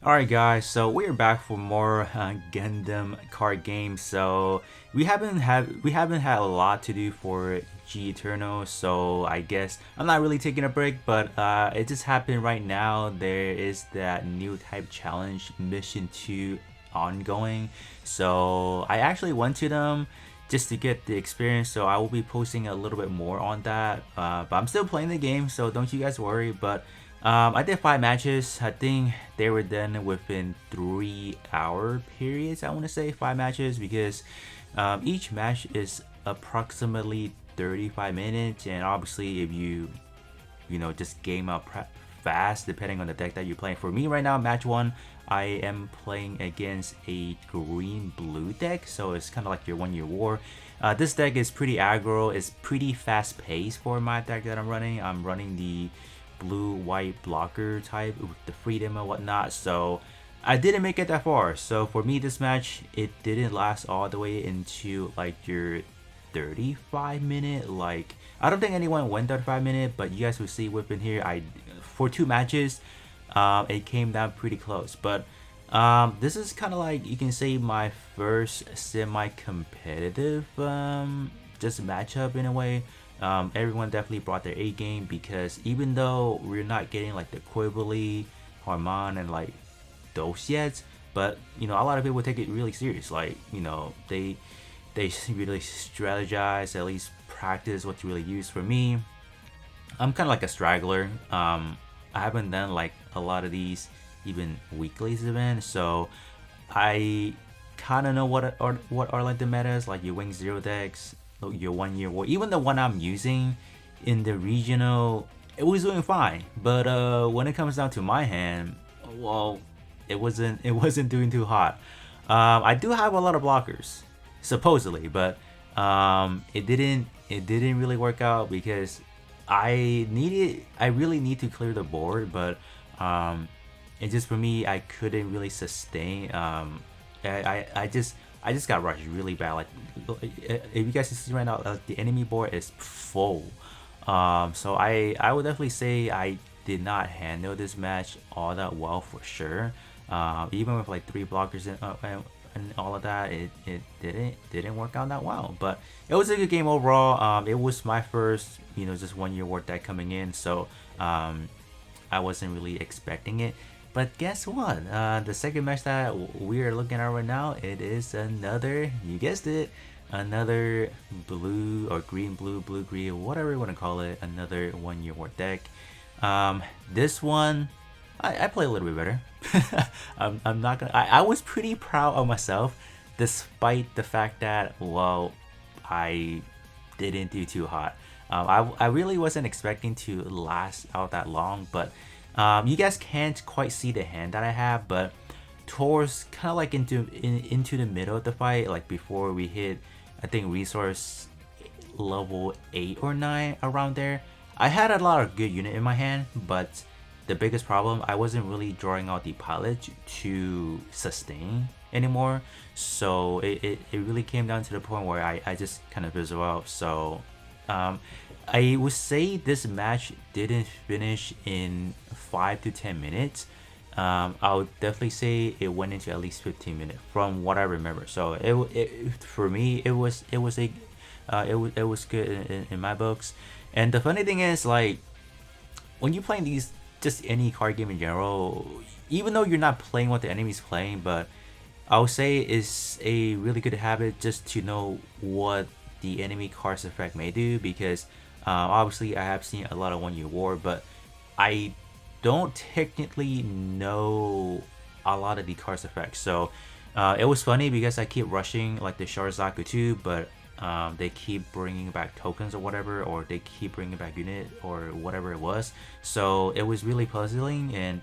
Alright guys, so we're back for more Gundam card games. So we haven't had a lot to do for G Eternal, so I guess I'm not really taking a break, but it just happened right now. There is that new type challenge mission 2 ongoing. So I actually went to them just to get the experience, so I will be posting a little bit more on that. But I'm still playing the game, so don't you guys worry. But I did 5 matches. I think they were done within 3 hour periods. I want to say 5 matches because each match is approximately 35 minutes, and obviously if you just game up fast depending on the deck that you're playing. For me right now, match 1, I am playing against a green blue deck, so it's kind of like your 1-year war. This deck is pretty aggro. It's pretty fast paced for my deck that I'm running. I'm running the blue white blocker type with the freedom and whatnot, so I didn't make it that far. So for me, this match, it didn't last all the way into like your 35 minute. Like, I don't think anyone went 35 minute, but you guys will see within here, I for 2 matches, it came down pretty close. But this is kind of like, you can say, my first semi-competitive just matchup in a way. Everyone definitely brought their A game, because even though we're not getting like the Quibbly, Harmon, and like those yet, but a lot of people take it really serious. Like, they really strategize, at least practice what to really use. For me, I'm kind of like a straggler. I haven't done like a lot of these even weeklies events, so I kind of know what are like the metas, like your wing zero decks, your 1-year war. Even the one I'm using in the regional, it was doing fine, but when it comes down to my hand, well, it wasn't doing too hot. I do have a lot of blockers supposedly, but it didn't really work out because I really need to clear the board, but it just, for me, I couldn't really sustain. I just got rushed really bad. Like, if you guys can see right now, the enemy board is full. So I would definitely say I did not handle this match all that well, for sure. Even with like 3 blockers and all of that, it didn't work out that well. But it was a good game overall. It was my first just 1-year war deck coming in, so I wasn't really expecting it. But guess what? The second match that we are looking at right now, it is another, you guessed it, another blue or green blue, blue green, whatever you want to call it, another 1-year war deck. This one, I play a little bit better. I'm not gonna. I was pretty proud of myself, despite the fact that, well, I didn't do too hot. I really wasn't expecting to last out that long, but you guys can't quite see the hand that I have, but towards kind of like into the middle of the fight, like before we hit, I think, resource level 8 or 9, around there, I had a lot of good unit in my hand, but the biggest problem, I wasn't really drawing out the pilot to sustain anymore. So it really came down to the point where I just kind of fizzled out. So I would say this match didn't finish in 5 to 10 minutes. I would definitely say it went into at least 15 minutes from what I remember. So for me, it was good in my books. And the funny thing is, like, when you're playing these, just any card game in general, even though you're not playing what the enemy's playing, but I would say it's a really good habit just to know what the enemy card's effect may do, because obviously I have seen a lot of 1-year war, but I don't technically know a lot of the card's effects. So it was funny because I keep rushing like the Sharzaku 2, but they keep bringing back tokens or whatever, or they keep bringing back unit or whatever it was. So it was really puzzling, and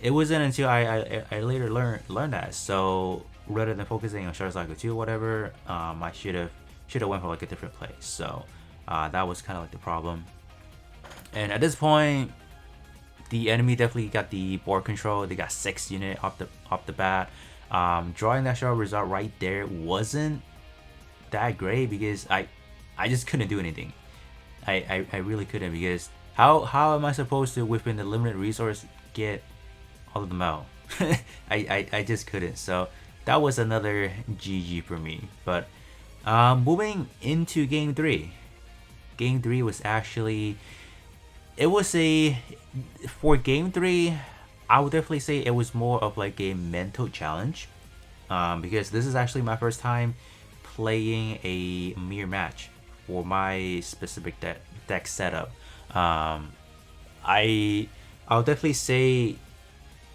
it wasn't until I later learned that. So rather than focusing on Sharzaku 2 or whatever, I should have went for like a different place. So that was kind of like the problem. And at this point, the enemy definitely got the board control. They got 6 unit off the bat. Drawing that sharp result right there wasn't that great because I just couldn't do anything. I really couldn't, because how am I supposed to, within the limited resource, get all of them out? I just couldn't. So that was another GG for me. But moving into game three. Game three was actually, it was a, for game three, I would definitely say it was more of like a mental challenge, because this is actually my first time playing a mirror match for my specific deck setup. I I'll definitely say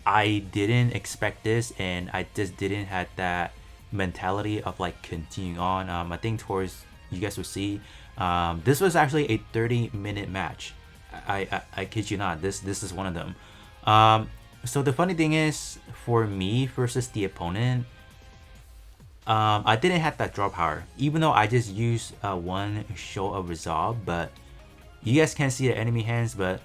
I didn't expect this, and I just didn't have that mentality of like continuing on. I think towards, you guys will see, this was actually a 30-minute match. I kid you not. This is one of them. So the funny thing is, for me versus the opponent, I didn't have that draw power, even though I just used one show of resolve. But you guys can't see the enemy hands, but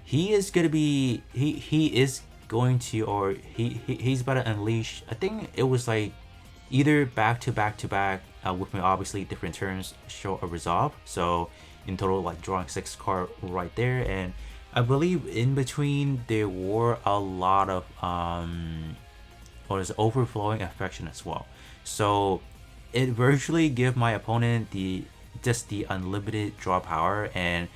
he is gonna be, he is going to, or he's about to unleash, I think it was like either back to back to back, with me obviously different turns show a resolve. So in total, like drawing 6 card right there. And I believe in between there were a lot of or is overflowing affection as well. So it virtually give my opponent the unlimited draw power, and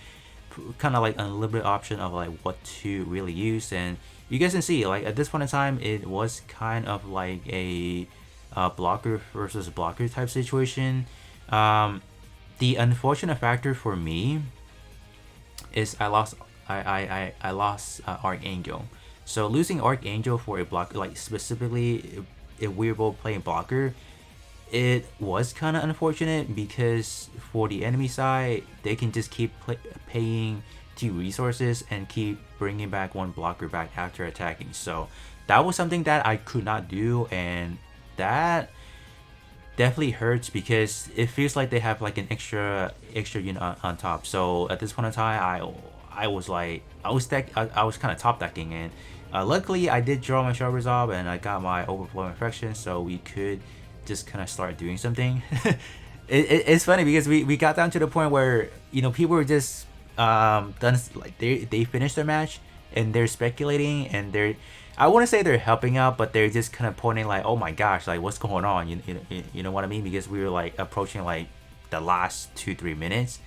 kind of like unlimited option of like what to really use. And you guys can see, like at this point in time, it was kind of like a blocker versus blocker type situation. The unfortunate factor for me is I lost Archangel. So losing Archangel for a blocker, like specifically a Weirbo playing blocker, it was kind of unfortunate, because for the enemy side, they can just keep paying 2 resources and keep bringing back 1 blocker back after attacking. So that was something that I could not do, and that definitely hurts, because it feels like they have like an extra unit on top. So at this point in time, I was like, I was kind of top decking, and luckily I did draw my Shard Resolve, and I got my Overflow Infection, so we could just kind of start doing something. It's funny because we got down to the point where, you know, people were just done, like they finished their match and they're speculating, and they're, I wouldn't say they're helping out, but they're just kind of pointing like, oh my gosh, like what's going on, you know what I mean, because we were like approaching like the last 2-3 minutes,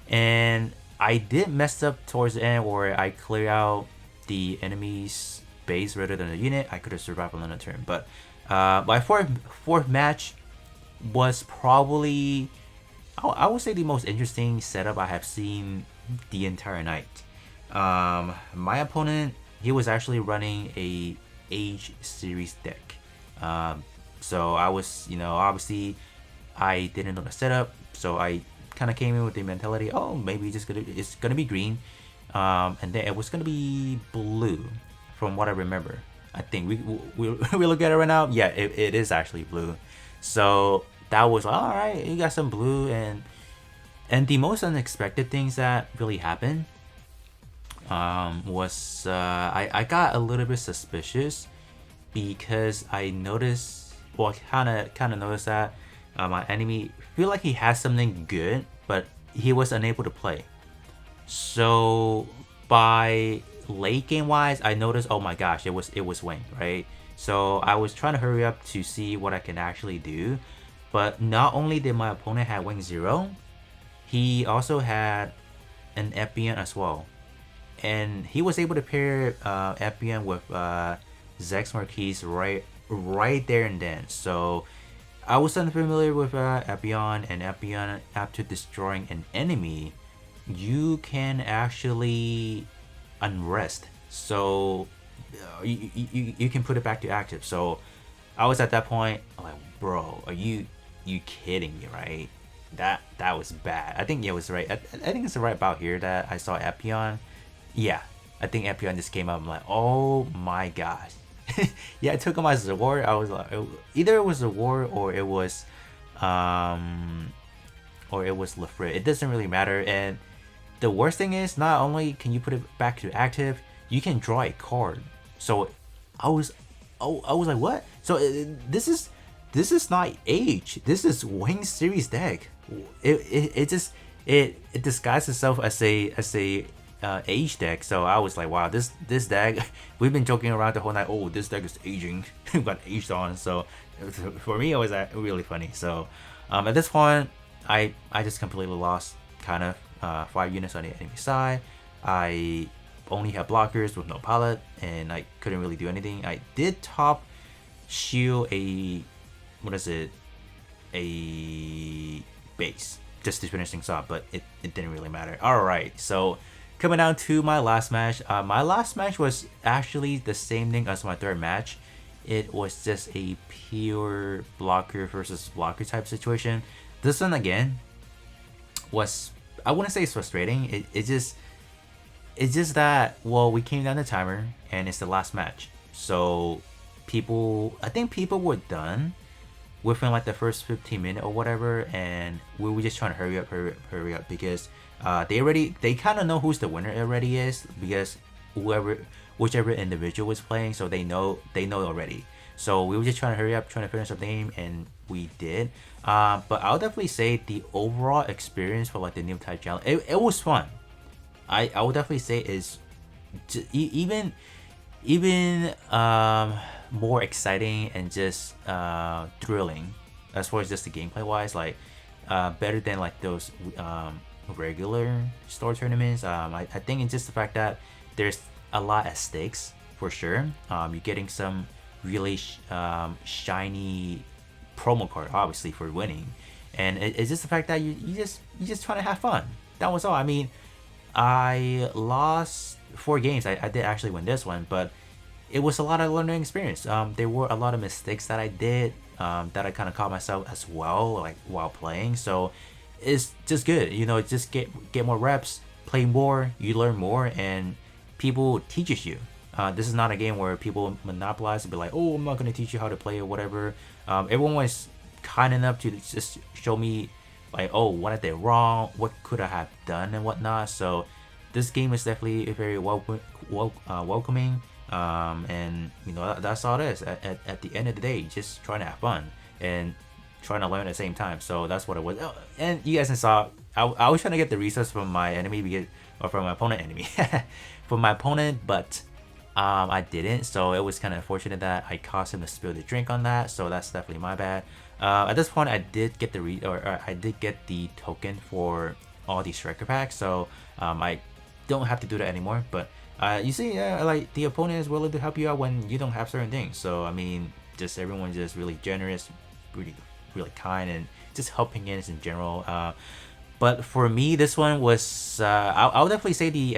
and I did mess up towards the end where I clear out the enemy's base rather than the unit. I could have survived on another turn, but my fourth match was probably, I would say, the most interesting setup I have seen the entire night. My opponent, he was actually running a Age series deck. So I was, you know, obviously I didn't know the setup, so I kind of came in with the mentality, oh, maybe it's gonna be green, and then it was gonna be blue, from what I remember. I think we look at it right now. Yeah, it is actually blue. So that was all right. You got some blue, and the most unexpected things that really happened was I got a little bit suspicious, because I noticed, well, kind of noticed that my enemy feel like he has something good, but he was unable to play. So by late game wise, I noticed, oh my gosh, it was winged, right? So I was trying to hurry up to see what I can actually do, but not only did my opponent have wing 0, he also had an Epion as well, and he was able to pair Epion with Zex Marquis right there and then. So I was unfamiliar with Epion, and Epion, after destroying an enemy, you can actually unrest, so you can put it back to active. So I was at that point, I'm like, bro, are you kidding me, right? That was bad. I think it was right. I think it's right about here that I saw Epion. Yeah, I think Epion just came up. I'm like, oh my gosh. Yeah, I took him as a war. I was like, either it was a war or it was Lefrit. It doesn't really matter. And the worst thing is, not only can you put it back to active, you can draw a card. So I was like, what? So this is not Age. This is Wing series deck. It disguised itself as a age deck, so I was like, wow, this deck, we've been joking around the whole night. Oh, this deck is aging, got aged on. So for me, it was really funny. So at this point, I just completely lost kind of 5 units on the enemy side. I only had blockers with no palette, and I couldn't really do anything. I did top shield a, what is it, a base just to finish things off, but it didn't really matter. Alright, so coming down to my last match. My last match was actually the same thing as my third match. It was just a pure blocker versus blocker type situation. This one again was, I wouldn't say it's frustrating. It's just that, well, we came down the timer and it's the last match. So I think people were done within like the first 15 minutes or whatever, and we were just trying to hurry up because they kind of know who's the winner already is, because whichever individual was playing, so they know already. So we were just trying to hurry up, trying to finish up the game, and we did. But I'll definitely say the overall experience for like the Newtype challenge, it was fun. I would definitely say is even more exciting and just thrilling as far as just the gameplay wise, like better than like those regular store tournaments. I think it's just the fact that there's a lot at stakes for sure. You're getting some really shiny promo card obviously for winning, and it's just the fact that you just trying to have fun. That was all. I mean, I lost 4 games. I did actually win this one, but it was a lot of learning experience. There were a lot of mistakes that I did that I kind of caught myself as well, like while playing. So it's just good, you know. Just get more reps, play more, you learn more, and people teaches you. This is not a game where people monopolize and be like, oh, I'm not gonna teach you how to play or whatever. Everyone was kind enough to just show me like, oh, what I did wrong, what could I have done and whatnot. So this game is definitely very welcoming. And you know, that's all it is. At the end of the day, just trying to have fun and trying to learn at the same time. So that's what it was. Oh, and you guys saw, I was trying to get the resource from my enemy, or from my opponent enemy, from my opponent, but I didn't. So it was kind of unfortunate that I caused him to spill the drink on that. So that's definitely my bad. At this point, I did get the token for all these striker packs. So I don't have to do that anymore. But you see, like the opponent is willing to help you out when you don't have certain things. So I mean, just everyone's just really generous, really kind, and just helping in general. But for me, this one was I would definitely say the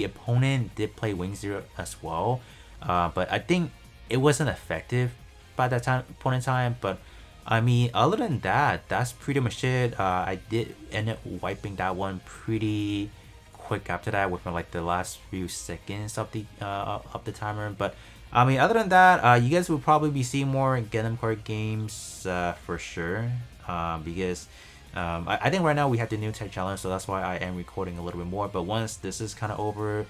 opponent did play Wing Zero as well. But I think it wasn't effective by that point in time. But I mean, other than that, that's pretty much it. I did end up wiping that one pretty quick after that, within like the last few seconds of the timer. But I mean, other than that, you guys will probably be seeing more Gundam card games for sure, because I think right now we have the Newtype challenge, so that's why I am recording a little bit more. But once this is kind of over,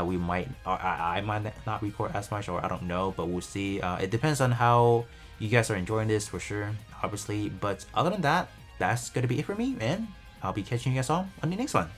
we might, or I might not record as much, or I don't know, but we'll see. It depends on how you guys are enjoying this for sure, obviously. But other than that, that's gonna be it for me, and I'll be catching you guys all on the next one.